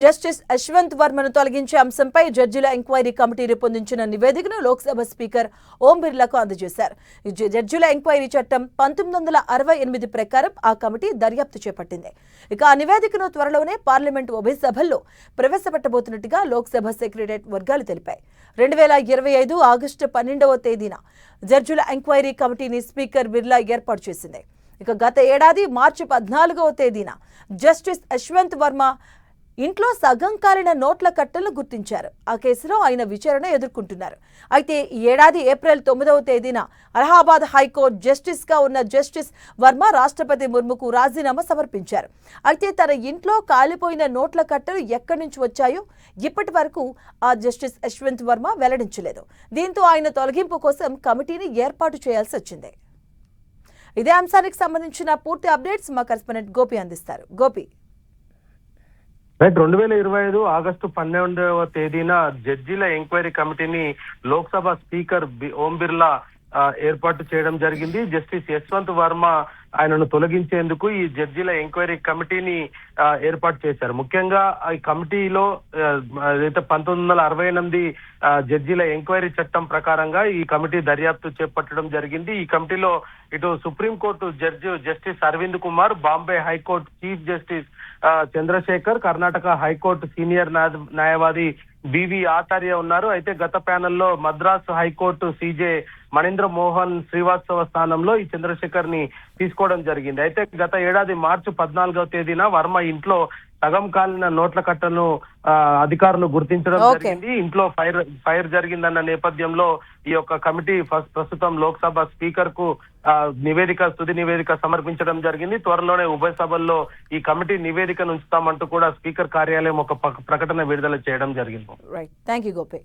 Justice Yashwant వర్మను తొలగించే అంశంపై జడ్జిల enquiry committee రూపొందించిన నివేదికను లోక్సభ స్పీకర్ ఓం బిర్లాకు అందజేశారు. జడ్జిల ఎంక్వైరీ చట్టం 1968 ప్రకారం ఆ కమిటీ దర్యాప్తు చేపట్టింది. ఇక ఆ నివేదికను త్వరలోనే పార్లమెంటు ఉభయ సభల్లో ప్రవేశపెట్టబోతున్నట్టుగా లోక్సభ సెక్రటరియట్ వర్గాలు తెలిపాయి. 2025 ఆగస్టు 12వ తేదీన జడ్జిల ఎంక్వైరీ కమిటీని స్పీకర్ బిర్లా ఏర్పాటు చేసింది. ఇక గత ఏడాది మార్చి 14వ తేదీన జస్టిస్ యశ్వంత్ వర్మ ఇంట్లో సగం కాలిన నోట్ల కట్టలను గుర్తించారు. ఆ కేసులో ఆయన విచారణ ఎదుర్కొంటున్నారు. అయితే ఈ ఏడాది ఏప్రిల్ 9వ తేదీన అలహాబాద్ హైకోర్టు జస్టిస్గా ఉన్న జస్టిస్ వర్మ రాష్ట్రపతి ముర్ముకు రాజీనామా సమర్పించారు. అయితే తన ఇంట్లో కాలిపోయిన నోట్ల కట్టలు ఎక్కడి నుంచి వచ్చాయో ఇప్పటి వరకు ఆ జస్టిస్ యశ్వంత్ వర్మ వెల్లడించలేదు. దీంతో ఆయన తొలగింపు కోసం కమిటీని ఏర్పాటు చేయాల్సి వచ్చింది. ఇదే అంశానికి సంబంధించిన పూర్తి అప్డేట్స్ మా కరెస్పాండెంట్ గోపి అందిస్తారు. గోపి, 2025 ఆగస్టు 12వ తేదీన జడ్జీల ఎంక్వైరీ కమిటీని లోక్సభ స్పీకర్ ఓం బిర్లా ఏర్పాటు చేయడం జరిగింది. జస్టిస్ యశ్వంత్ వర్మ ఆయనను తొలగించేందుకు ఈ జడ్జీల ఎంక్వైరీ కమిటీని ఏర్పాటు చేశారు. ముఖ్యంగా ఈ కమిటీలో 1968 జడ్జీల ఎంక్వైరీ చట్టం ప్రకారంగా ఈ కమిటీ దర్యాప్తు చేపట్టడం జరిగింది. ఈ కమిటీలో ఇటు supreme court judge justice Arvind Kumar, Bombay high court chief justice Chandrashekhar, Karnataka high court senior న్యాయవాది బివి ఆచార్య ఉన్నారు. అయితే గత ప్యానెల్లో మద్రాసు హైకోర్టు సీజే మణీంద్ర మోహన్ శ్రీవాస్తవ స్థానంలో ఈ చంద్రశేఖర్ ని తీసుకోవడం జరిగింది. అయితే గత ఏడాది మార్చి 14వ తేదీన వర్మ ఇంట్లో సగం కాలిన నోట్ల కట్టను అధికారులు గుర్తించడం జరిగింది. ఇంట్లో ఫైర్ జరిగిందన్న నేపథ్యంలో ఈ యొక్క కమిటీ ప్రస్తుతం లోక్సభ స్పీకర్ కు తుది నివేదిక సమర్పించడం జరిగింది. త్వరలోనే ఉభయ సభల్లో ఈ కమిటీ నివేదికను ఉంచుతామంటూ కూడా స్పీకర్ కార్యాలయం ఒక ప్రకటన విడుదల చేయడం జరిగింది. Right, thank you Gopi.